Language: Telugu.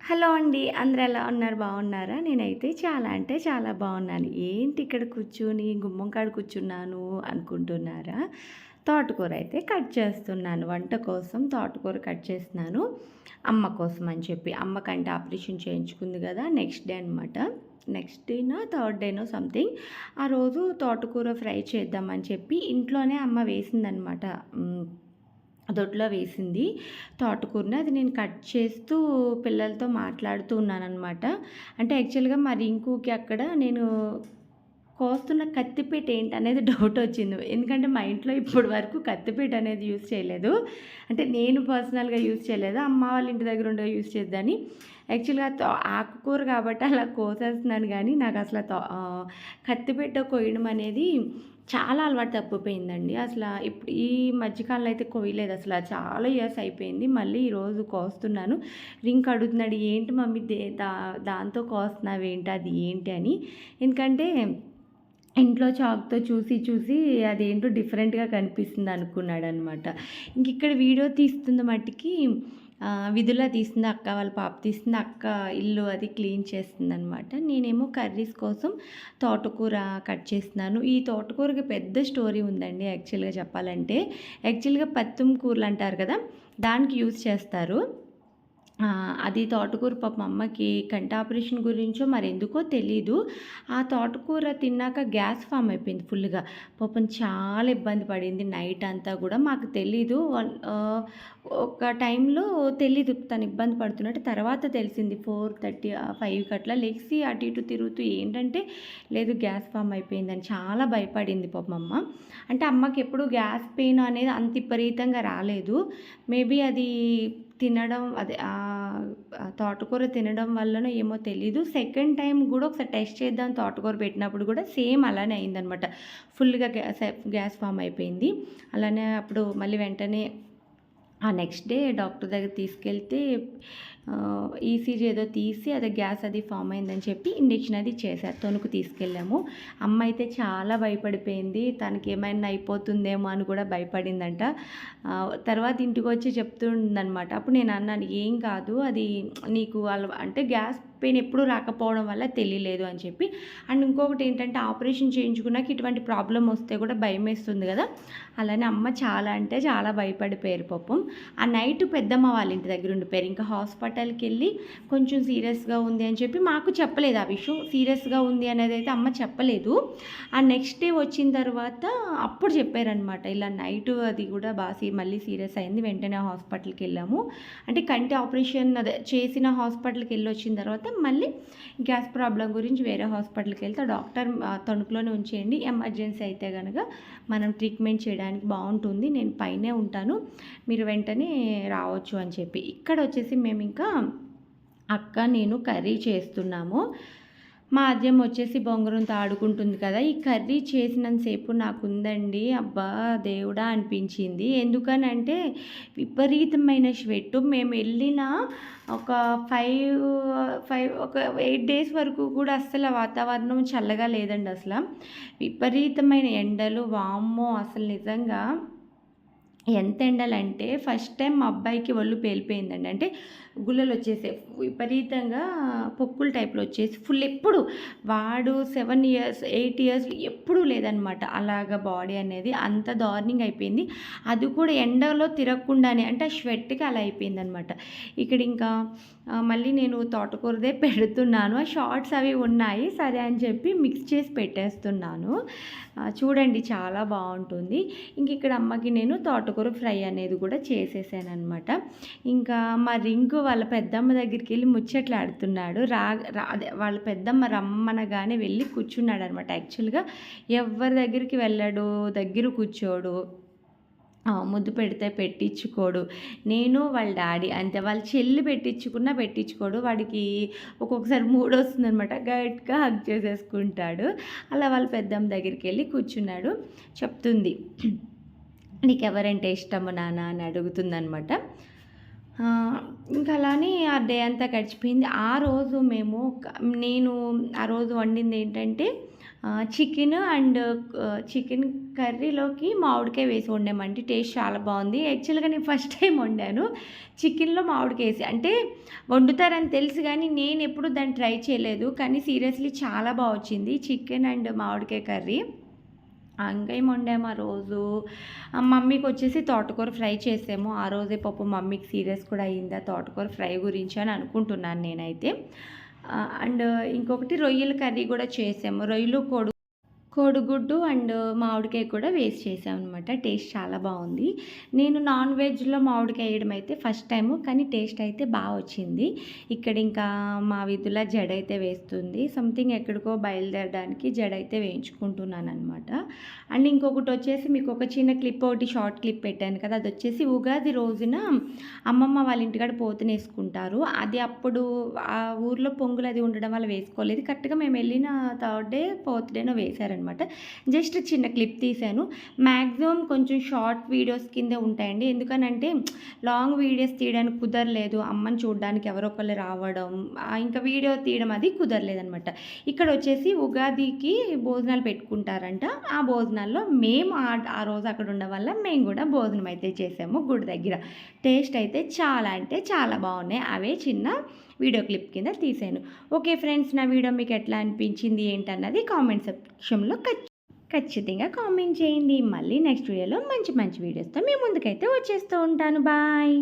హలో అండి. అందరూ ఎలా ఉన్నారు? బాగున్నారా? నేనైతే చాలా అంటే చాలా బాగున్నాను. ఏంటి ఇక్కడ కూర్చొని గుమ్మం కాడ కూర్చున్నాను అనుకుంటున్నారా? తోటకూర అయితే కట్ చేస్తున్నాను. వంట కోసం తోటకూర కట్ చేస్తున్నాను. అమ్మ కోసం అని చెప్పి. అమ్మకంటే ఆపరేషన్ చేయించుకుంది కదా! నెక్స్ట్ డే అనమాట. నెక్స్ట్ డేనో, థర్డ్ డేనో సంథింగ్. ఆ రోజు తోటకూర ఫ్రై చేద్దామని చెప్పి ఇంట్లోనే అమ్మ వేసిందనమాట. దొడ్లో వేసింది తోటకూరని. అది నేను కట్ చేస్తూ పిల్లలతో మాట్లాడుతూ ఉన్నాననమాట. అంటే యాక్చువల్‌గా మా రింకుకి అక్కడ నేను కోస్తున్న కత్తిపీట ఏంటనేది డౌటొచ్చింది. ఎందుకంటే మా ఇంట్లో ఇప్పటి వరకు కత్తిపీట అనేది యూజ్ చేయలేదు. అంటే నేను పర్సనల్‌గా యూజ్ చేయలేదు. అమ్మ వాళ్ళ ఇంటి దగ్గర ఉండే యూజ్ చేద్దని. యాక్చువల్‌గా ఆకుకూర కాబట్టి అలా కోసేస్తున్నాను గానీ నాకసల కత్తిపీట కొయ్యడం అనేది చాలా అలవాటు తప్పిపోయిందండి. ఇప్పుడు ఈ మధ్య కాలంలో అయితే కొయ్యలేదసల. చాలా ఇయర్స్ అయిపోయింది. మళ్ళీ ఈరోజు కోస్తున్నాను. రింక్ అడుగుతున్నాడు, "ఏంటి మమ్మీ దాంతో కోస్తున్నావేంటి? అది ఏంటి?" అని. ఎందుకంటే ఇంట్లో చాక్‌తో చూసి, చూసి అదేంటో డిఫరెంట్‌గా కనిపిస్తుంది అనుకున్నాడనమాట. ఇంకిక్కడ వీడియో తీస్తుంది మట్టికి విధులా తీస్తుంది. అక్క వాళ్ళ పాప తీస్తుంది. అక్క ఇల్లు అది క్లీన్ చేస్తుందనమాట. నేనేమో కర్రీస్ కోసం తోటకూర కట్ చేస్తున్నాను. ఈ తోటకూరకి పెద్ద స్టోరీ ఉందండి యాక్చువల్‌గా చెప్పాలంటే. యాక్చువల్‌గా పత్తుం కూరలంటారు కదా! దానికి యూజ్ చేస్తారు. అది తోటకూర పాపం అమ్మకి కంటి ఆపరేషన్ గురించో మరెందుకో తెలీదు. ఆ తోటకూర తిన్నాక గ్యాస్ ఫార్మ్ అయిపోయింది ఫుల్‌గా. పాపం చాలా ఇబ్బంది పడింది నైట్ అంతా గూడా. మాకు తెలీదు. ఒక టైంలో తెలీదు తను ఇబ్బంది పడుతున్నట్టు. తర్వాత తెలిసింది 4:30 5కి అట్లా లెగిసి అటు ఇటు తిరుగుతూ ఏంటంటే లేదు గ్యాస్ ఫార్మ్ అయిపోయిందని చాలా భయపడింది పాపం అమ్మ. అంటే అమ్మకెప్పుడు గ్యాస్ పెయిన్ అనేది అంత విపరీతంగా రాలేదు. మేబీ అది తినడం అదే తోటకూర తినడం వల్లనో ఏమో తెలీదు. సెకండ్ టైమ్ గూడా ఒకసారి టెస్ట్ చేద్దాం తోటకూర పెట్టినప్పుడు గూడా సేమ్ అలానే అయిందనమాట. ఫుల్‌గా గ్యాస్ ఫార్మ్ అయిపోయింది. అలానే అప్పుడు మళ్ళీ వెంటనే ఆ నెక్స్ట్ డే డాక్టర్ దగ్గరికి తీసుకెళ్తే ఈసీజీ ఏదో తీసి అది గ్యాస్ అది ఫామ్ అయిందని చెప్పి ఇంజెక్షన్ అది చేశారు. తణుకు తీసుకెళ్ళాము. అమ్మ అయితే చాలా భయపడిపోయింది. తనకి ఏమైనా అయిపోతుందేమో అని కూడా భయపడిందంట. తర్వాత ఇంటికొచ్చి చెప్తుందనమాట. అప్పుడు నేను అన్నాను, "ఏం కాదు అది నీకు అంటే గ్యాస్ పెయిన్ ఎప్పుడూ రాకపోవడం వల్ల తెలియలేదు" అని చెప్పి. అండ్ ఇంకొకటి ఏంటంటే ఆపరేషన్ చేయించుకున్నాక ఇటువంటి ప్రాబ్లమ్ వస్తే కూడా భయమేస్తుంది కదా! అలానే అమ్మ చాలా అంటే చాలా భయపడిపోయారు పాపం. ఆ నైట్ పెద్దమ్మ వాళ్ళ ఇంటి దగ్గర ఉండిపోయారు. ఇంకా హాస్పిటల్‌కి వెళ్ళి కొంచెం సీరియస్‌గా ఉంది అని చెప్పి మాకు చెప్పలేదు ఆ విషయం. సీరియస్‌గా ఉంది అనేది అయితే అమ్మ చెప్పలేదు. ఆ నెక్స్ట్ డే వచ్చిన తర్వాత అప్పుడు చెప్పారనమాట. ఇలా నైట్ అది కూడా మళ్ళీ సీరియస్ అయింది. వెంటనే హాస్పిటల్‌కి వెళ్ళాము. అంటే కంటి ఆపరేషన్ అదే చేసిన హాస్పిటల్‌కి వెళ్ళొచ్చిన తర్వాత మళ్ళీ గ్యాస్ ప్రాబ్లం గురించి వేరే హాస్పిటల్‌కి వెళ్తే డాక్టర్ తణుకులోనే ఉంచేయండి. ఎమర్జెన్సీ అయితే గనక మనం ట్రీట్మెంట్ చేయడానికి బాగుంటుంది. నేను పైనే ఉంటాను. మీరు వెంటనే రావచ్చు అని చెప్పి. ఇక్కడ వచ్చేసి మేము ఇంకా అక్క, నేను కర్రీ చేస్తున్నాము. మా అద్దెమ్మ వచ్చేసి బొంగరంతో ఆడుకుంటుంది కదా! ఈ కర్రీ చేసినంత సేపు నాకుందండి. అబ్బా దేవుడా అనిపించింది. ఎందుకనంటే విపరీతమైన స్వెట్. మేము వెళ్ళిన ఒక 8 డేస్ వరకు కూడా అస్సలు వాతావరణం చల్లగా లేదండి అసల. విపరీతమైన ఎండలు వామ్మో! అసలు నిజంగా ఎంత ఎండలంటే ఫస్ట్ టైం మా అబ్బాయికి ఒళ్ళు పేలిపోయిందండి. అంటే గుల్లలొచ్చేసాయి. విపరీతంగా పొక్కులు టైప్‌లో వచ్చేసి ఎప్పుడు వాడు 7 ఇయర్స్, 8 ఇయర్స్‌లో ఎప్పుడూ లేదనమాట. అలాగా బాడీ అనేది అంత దారుణంగా అయిపోయింది. అది కూడా ఎండలో తిరగకుండానే అంటే ఆ స్వెట్‌కి అలా అయిపోయిందనమాట. ఇక్కడ ఇంకా మళ్ళీ నేను తోటకూరదే పెడుతున్నాను. ఆ షార్ట్స్ అవి ఉన్నాయి. సరే అని చెప్పి మిక్స్ చేసి పెట్టేస్తున్నాను. చూడండి చాలా బావుంటుంది. ఇక్కడ అమ్మకి నేను తోటకూర ఫ్రై అనేది కూడా చేసేసాననమాట. ఇంకా మా రింకు వాళ్ళ పెద్దమ్మ దగ్గరికెళ్ళి ముచ్చట్లాడుతున్నాడు. అదే వాళ్ళ పెద్దమ్మ రమ్మనగానే వెళ్ళి కూర్చున్నాడనమాట. యాక్చువల్‌గా ఎవ్వరి దగ్గరికి వెళ్ళడు, దగ్గర కూర్చోడు. ముద్దు పెడితే పెట్టించుకోడు. నేను వాళ్ళ డాడీ అంతే. వాళ్ళ చెల్లి పెట్టించుకున్నా పెట్టించుకోడు. వాడికి ఒక్కొక్కసారి మూడొస్తుందనమాట. గట్టిగా హగ్ చేసేసుకుంటాడు. అలా వాళ్ళ పెద్దమ్మ దగ్గరికెళ్ళి కూర్చున్నాడు. చెప్తుంది, "నీకెవరంటే ఇష్టము నాన్న" అని అడుగుతుందనమాట. ఇంకా అలానే ఆ డే అంతా గడిచిపోయింది. ఆ రోజు నేను ఆ రోజు వండిందేంటంటే చికెన్ అండ్ చికెన్ కర్రీలోకి మామిడికాయ వేసి వండామండి. టేస్ట్ చాలా బాగుంది. యాక్చువల్‌గా నేను ఫస్ట్ టైం వండాను. చికెన్‌లో మామిడికాయ ఏసి. అంటే వండుతారని తెలుసు గానీ నేనెప్పుడు దాన్ని ట్రై చేయలేదు. కానీ సీరియస్‌లీ చాలా బా వచ్చింది. చికెన్ అండ్ మామిడికాయ కర్రీ. వంకాయ వండాము ఆ రోజు. మమ్మీకొచ్చేసి తోటకూర ఫ్రై చేసాము. ఆ రోజే పాపం మమ్మీకి సీరియస్ కూడా అయింది ఆ తోటకూర ఫ్రై గురించి అని అనుకుంటున్నాను నేనైతే. అండ్ ఇంకొకటి రొయ్యల కర్రీ కూడా చేసాము. రొయ్యలు, కోడిగుడ్డు అండ్ మామిడికాయ కూడా వేసి చేశామనమాట. టేస్ట్ చాలా బాగుంది. నేను నాన్ వెజ్‌లో మామిడికాయ వేయడం అయితే ఫస్ట్ టైము. కానీ టేస్ట్ అయితే బా వచ్చింది. ఇక్కడ ఇంకా మా విధుల జడైతే వేస్తుంది. సంథింగ్ ఎక్కడికో బయలుదేరడానికి జడైతే వేయించుకుంటున్నాననమాట. అండ్ ఇంకొకటి వచ్చేసి మీకు ఒక చిన్న క్లిప్ ఒకటి షార్ట్ క్లిప్ పెట్టాను కదా! అదొచ్చేసి ఉగాది రోజున అమ్మమ్మ వాళ్ళ ఇంటికాడ పోతునేసుకుంటారు. అది అప్పుడు ఆ ఊర్లో పొంగులు అది ఉండడం వల్ల వేసుకోలేదు. కరెక్ట్‌గా మేము వెళ్ళిన థర్డ్ డే, ఫోర్త్ డేనో వేశారనమాట. జస్ట్ చిన్న క్లిప్ తీశాను. మ్యాక్సిమం కొంచెం షార్ట్ వీడియోస్ కిందే ఉంటాయండి. ఎందుకనంటే లాంగ్ వీడియోస్ తీయడానికి కుదరలేదు. అమ్మని చూడడానికి ఎవరో ఒకళ్ళు రావడం, ఇంకా వీడియో తీయడం అది కుదరలేదనమాట. ఇక్కడ వచ్చేసి ఉగాదికి భోజనాలు పెట్టుకుంటారంట. ఆ భోజనాల్లో మేము ఆ రోజు అక్కడ ఉండడం వల్ల మేము కూడా భోజనం అయితే చేసాము గుడి దగ్గర. టేస్ట్ అయితే చాలా అంటే చాలా బాగున్నాయి. అవే చిన్న వీడియో క్లిప్ కింద తీసాను. ఓకే ఫ్రెండ్స్, నా వీడియో మీకు ఎట్లా అనిపించింది ఏంటన్నది కామెంట్ సెక్షన్లో ఖచ్చితంగా కామెంట్ చేయండి. మళ్ళీ నెక్స్ట్ వీడియోలో మంచి మంచి వీడియోస్తో మీ ముందుకైతే వచ్చేస్తూ ఉంటాను. బాయ్.